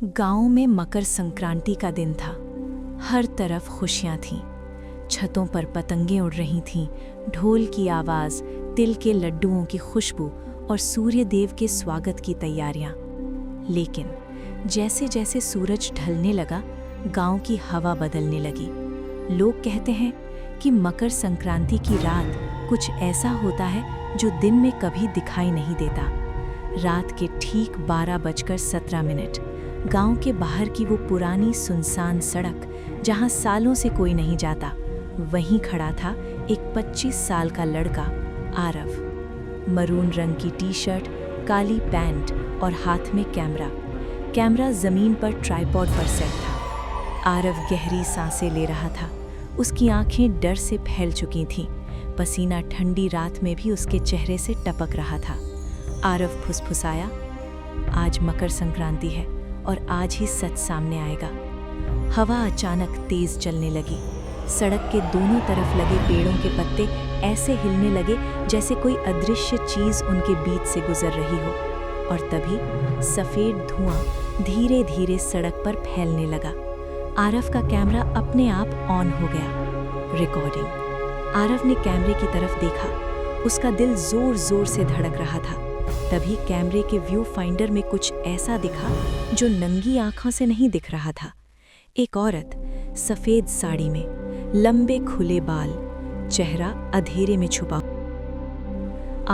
गांव में मकर संक्रांति का दिन था। हर तरफ खुशियां थीं। छतों पर पतंगें उड़ रही थीं, ढोल की आवाज़, तिल के लड्डुओं की खुशबू और सूर्य देव के स्वागत की तैयारियां। लेकिन जैसे जैसे सूरज ढलने लगा, गांव की हवा बदलने लगी। लोग कहते हैं कि मकर संक्रांति की रात कुछ ऐसा होता है जो दिन में कभी दिखाई नहीं देता। रात के ठीक 12:17 गांव के बाहर की वो पुरानी सुनसान सड़क, जहां सालों से कोई नहीं जाता, वहीं खड़ा था एक 25 साल का लड़का, आरव। मरून रंग की टी-शर्ट, काली पैंट और हाथ में कैमरा जमीन पर ट्राइपॉड पर सेट था। आरव गहरी सांसें ले रहा था। उसकी आंखें डर से फैल चुकी थीं। पसीना ठंडी रात में भी उसके चेहरे से टपक रहा था। आरव फुसफुसाया, आज मकर संक्रांति है और आज ही सच सामने आएगा। हवा अचानक तेज चलने लगी। सड़क के दोनों तरफ लगे पेड़ों के पत्ते ऐसे हिलने लगे जैसे कोई अदृश्य चीज उनके बीच से गुजर रही हो। और तभी सफेद धुआं धीरे धीरे सड़क पर फैलने लगा। आरव का कैमरा अपने आप ऑन हो गया। रिकॉर्डिंग। आरव ने कैमरे की तरफ देखा। उसका दिल जोर जोर से धड़क रहा था। तभी कैमरे के व्यू फाइंडर में कुछ ऐसा दिखा जो नंगी आंखों से नहीं दिख रहा था। एक औरत सफेद साड़ी में, लंबे खुले बाल, चेहरा अंधेरे में छुपा।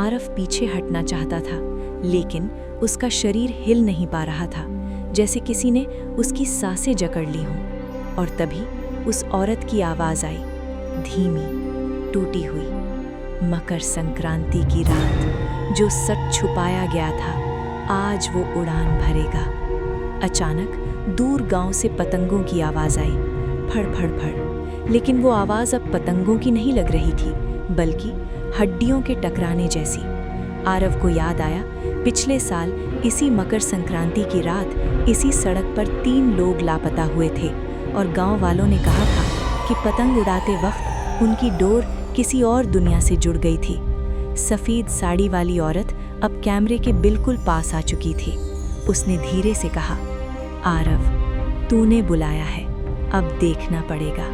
आरव पीछे हटना चाहता था, लेकिन उसका शरीर हिल नहीं पा रहा था, जैसे किसी ने उसकी सांसें जकड़ ली हों। और तभी उस औरत की आवाज आई, धीमी, टूटी हुई। मकर संक्रांति की रात, जो सच छुपाया गया था, आज वो उड़ान भरेगा। अचानक दूर गांव से पतंगों की आवाज आई, फड़ फड़ फड़। लेकिन वो आवाज अब पतंगों की नहीं लग रही थी, बल्कि हड्डियों के टकराने जैसी। आरव को याद आया, पिछले साल इसी मकर संक्रांति की रात इसी सड़क पर 3 लोग लापता हुए थे और गांव वालों ने कहा था कि पतंग उड़ाते वक्त उनकी डोर किसी और दुनिया से जुड़ गई थी। सफेद साड़ी वाली औरत अब कैमरे के बिल्कुल पास आ चुकी थी। उसने धीरे से कहा, आरव, तूने बुलाया है, अब देखना पड़ेगा।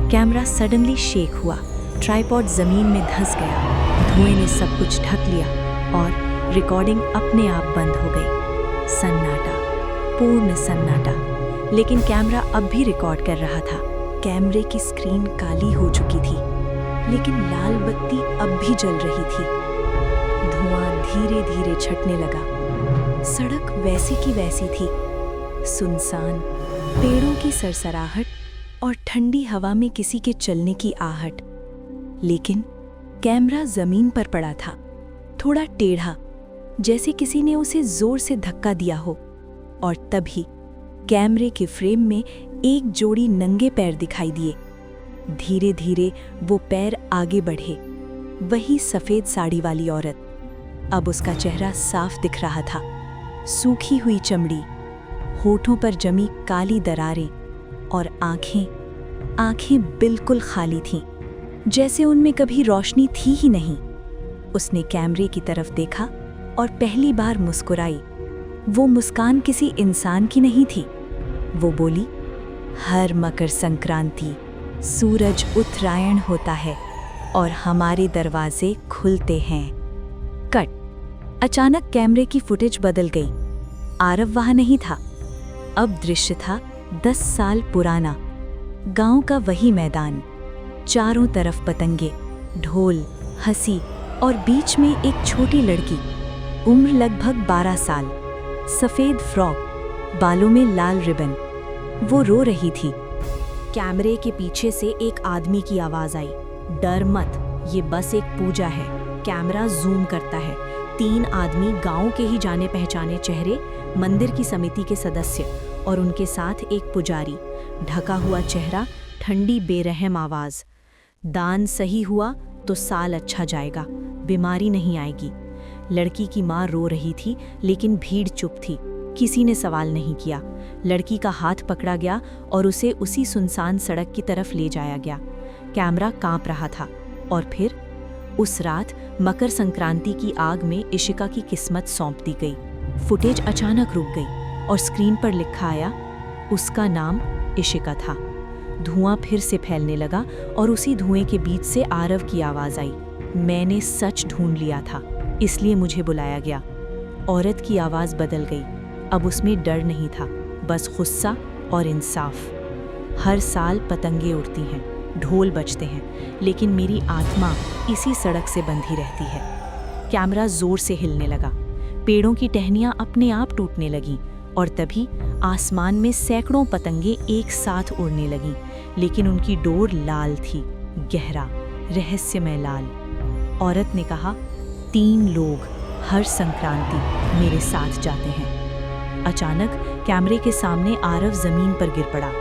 कैमरा सडनली शेक हुआ। ट्राइपॉड जमीन में धंस गया। धुएं ने सब कुछ ढक लिया और रिकॉर्डिंग अपने आप बंद हो गई। सन्नाटा, पूर्ण सन्नाटा। लेकिन कैमरा अब भी रिकॉर्ड कर रहा था। कैमरे की स्क्रीन काली हो चुकी थी, लेकिन लाल बत्ती अब भी जल रही थी। धुआं धीरे धीरे छटने लगा। सड़क वैसी की वैसी थी, सुनसान, पेड़ों की सरसराहट और ठंडी हवा में किसी के चलने की आहट। लेकिन कैमरा जमीन पर पड़ा था, थोड़ा टेढ़ा, जैसे किसी ने उसे जोर से धक्का दिया हो। और तभी कैमरे के फ्रेम में एक जोड़ी नंगे पैर दिखाई दिए। धीरे धीरे वो पैर आगे बढ़े। वही सफेद साड़ी वाली औरत। अब उसका चेहरा साफ दिख रहा था। सूखी हुई चमड़ी, होठों पर जमी काली दरारें और आंखें बिल्कुल खाली थीं, जैसे उनमें कभी रोशनी थी ही नहीं। उसने कैमरे की तरफ देखा और पहली बार मुस्कुराई। वो मुस्कान किसी इंसान की नहीं थी। वो बोली, हर मकर संक्रांति सूरज उत्तरायण होता है और हमारे दरवाजे खुलते हैं। कट। अचानक कैमरे की फुटेज बदल गई। आरव वहां नहीं था। अब दृश्य था 10 साल पुराना। गांव का वही मैदान, चारों तरफ पतंगे, ढोल, हंसी और बीच में एक छोटी लड़की, उम्र लगभग 12 साल, सफेद फ्रॉक, बालों में लाल रिबन। वो रो रही थी। कैमरे के पीछे से एक आदमी की आवाज आई, डर मत, ये बस एक पूजा है। कैमरा जूम करता है। 3 आदमी, गांव के ही जाने पहचाने चेहरे, मंदिर की समिति के सदस्य और उनके साथ एक पुजारी। ढका हुआ चेहरा, ठंडी बेरहम आवाज, दान सही हुआ तो साल अच्छा जाएगा, बीमारी नहीं आएगी। लड़की की माँ रो रही थी, लेकिन भीड़ चुप थी। किसी ने सवाल नहीं किया। लड़की का हाथ पकड़ा गया और उसे उसी सुनसान सड़क की तरफ ले जाया गया। कैमरा कांप रहा था। और फिर उस रात मकर संक्रांति की आग में इशिका की किस्मत सौंप दी गई। फुटेज अचानक रुक गई। और स्क्रीन पर लिखा आया, उसका नाम इशिका था। धुआं फिर से फैलने लगा और उसी धुएं के बीच से आरव की आवाज़ आई, मैंने सच ढूंढ लिया था, इसलिए मुझे बुलाया गया। औरत की आवाज़ बदल गई। अब उसमें डर नहीं था, बस गुस्सा और इंसाफ। हर साल पतंगे उड़ती हैं, ढोल बजते हैं, लेकिन मेरी आत्मा इसी सड़क से बंधी रहती है। कैमरा जोर से हिलने लगा, पेड़ों की टहनियाँ अपने आप टूटने लगीं और तभी आसमान में सैकड़ों पतंगे एक साथ उड़ने लगीं, लेकिन उनकी डोर लाल थी, गहरा, रहस्यमय लाल। औरत ने कहा, 3 लोग हर संक्रांति मेरे साथ जाते हैं। अचानक कैमरे के सामने आरव जमीन पर गिर पड़ा।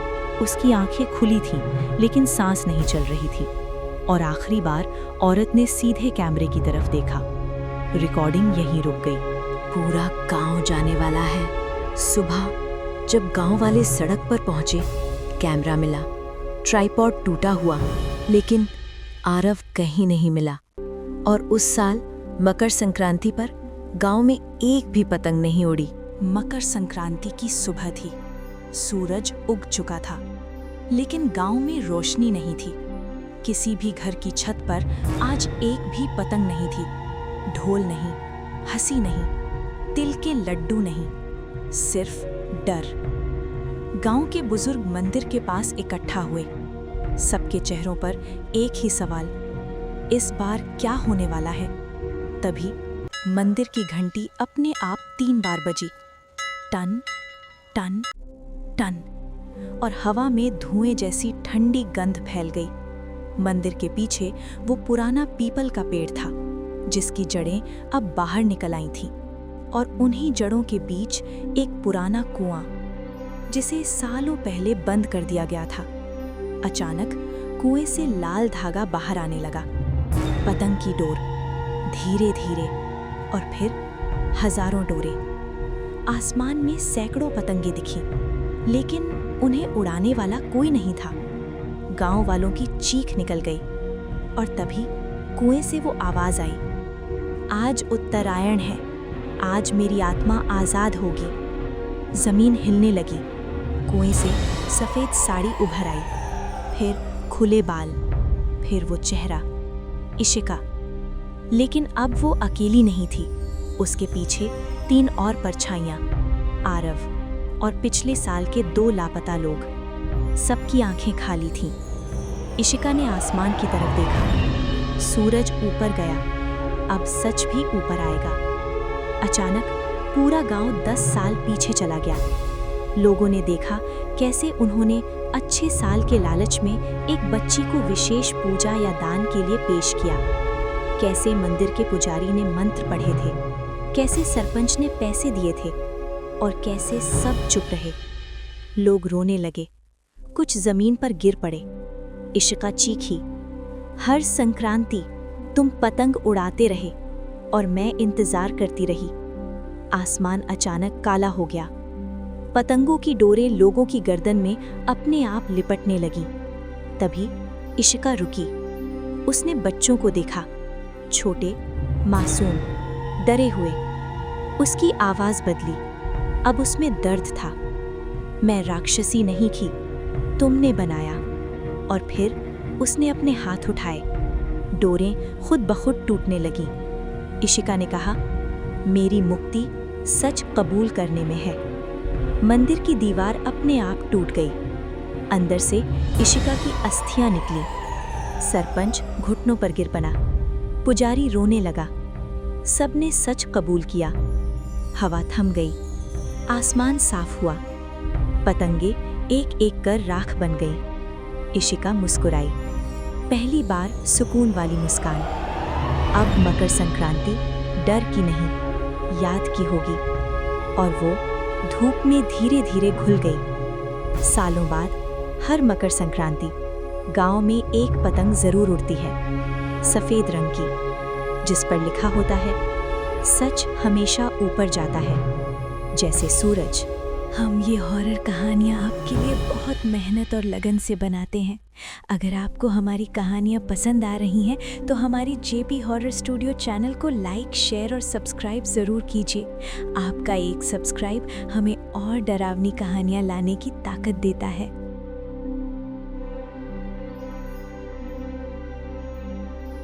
उसकी आंखें खुली थीं, लेकिन सांस नहीं चल रही थी। और आखिरी बार औरत ने सीधे कैमरे की तरफ देखा। रिकॉर्डिंग यहीं रुक गई। पूरा गांव जाने वाला है। सुबह जब गांव वाले सड़क पर पहुंचे, कैमरा मिला, ट्राइपॉड टूटा हुआ, लेकिन आरव कहीं नहीं मिला। और उस साल मकर संक्रांति पर गांव में एक भी पतंग नहीं उड़ी। मकर संक्रांति की सुबह थी, सूरज उग चुका था, लेकिन गांव में रोशनी नहीं थी। किसी भी घर की छत पर आज एक भी पतंग नहीं थी। ढोल नहीं, हंसी नहीं, तिल के लड्डू नहीं, सिर्फ डर। गांव के बुजुर्ग मंदिर के पास इकट्ठा हुए। सबके चेहरों पर एक ही सवाल, इस बार क्या होने वाला है? तभी मंदिर की घंटी अपने आप 3 बार बजी, टन टन टन, और हवा में धुएं जैसी ठंडी गंध फैल गई। मंदिर के पीछे वो पुराना पीपल का पेड़ था, जिसकी जड़ें अब बाहर निकल आई थीं, और उन्हीं जड़ों के बीच एक पुराना कुआं, जिसे सालों पहले बंद कर दिया गया था। अचानक कुएं से लाल धागा बाहर आने लगा, पतंग की डोर, धीरे धीरे, और फिर हजारों डोरे। आसमान में सैकड़ों पतंगे दिखी, लेकिन उन्हें उड़ाने वाला कोई नहीं था। गांव वालों की चीख निकल गई, और तभी कुएं से वो आवाज आई, आज उत्तरायण है, आज मेरी आत्मा आजाद होगी। जमीन हिलने लगी, कुएं से सफेद साड़ी उभर आई, फिर खुले बाल, फिर वो चेहरा, इशिका। लेकिन अब वो अकेली नहीं थी, उसके पीछे 3 और परछाइयां, आरव और पिछले साल के 2 लापता लोग। सबकी आंखें खाली थीं। इशिका ने आसमान की तरफ देखा, सूरज ऊपर गया, अब सच भी ऊपर आएगा। अचानक पूरा गांव 10 साल पीछे चला गया। लोगों ने देखा कैसे उन्होंने अच्छे साल के लालच में एक बच्ची को विशेष पूजा या दान के लिए पेश किया। कैसे मंदिर के पुजारी ने मंत्र पढ़े थे, कैसे सरपंच ने पैसे दिए थे, और कैसे सब चुप रहे। लोग रोने लगे, कुछ जमीन पर गिर पड़े। इशिका चीखी, हर संक्रांति तुम पतंग उड़ाते रहे और मैं इंतजार करती रही। आसमान अचानक काला हो गया। पतंगों की डोरें लोगों की गर्दन में अपने आप लिपटने लगीं। तभी इशिका रुकी। उसने बच्चों को देखा, छोटे, मासूम, डरे हुए। उसकी आवाज बदली, अब उसमें दर्द था। मैं राक्षसी नहीं थी, तुमने बनाया। और फिर उसने अपने हाथ उठाए, डोरें खुद ब खुद टूटने लगीं। इशिका ने कहा, मेरी मुक्ति सच कबूल करने में है। मंदिर की दीवार अपने आप टूट गई। अंदर से इशिका की अस्थियां निकली। सरपंच घुटनों पर गिर पड़ा। पुजारी रोने लगा। सबने सच कबूल किया। हवा थम गई। आसमान साफ हुआ। पतंगे एक एक कर राख बन गई। इशिका मुस्कुराई, पहली बार सुकून वाली मुस्कान। अब मकर संक्रांति डर की नहीं, याद की होगी। और वो धूप में धीरे धीरे घुल गई। सालों बाद हर मकर संक्रांति गांव में एक पतंग जरूर उड़ती है, सफेद रंग की, जिस पर लिखा होता है, सच हमेशा ऊपर जाता है, जैसे सूरज। हम ये हॉरर कहानियाँ आपके लिए बहुत मेहनत और लगन से बनाते हैं। अगर आपको हमारी कहानियाँ पसंद आ रही हैं तो हमारी जेपी हॉरर स्टूडियो चैनल को लाइक, शेयर और सब्सक्राइब ज़रूर कीजिए। आपका एक सब्सक्राइब हमें और डरावनी कहानियाँ लाने की ताकत देता है।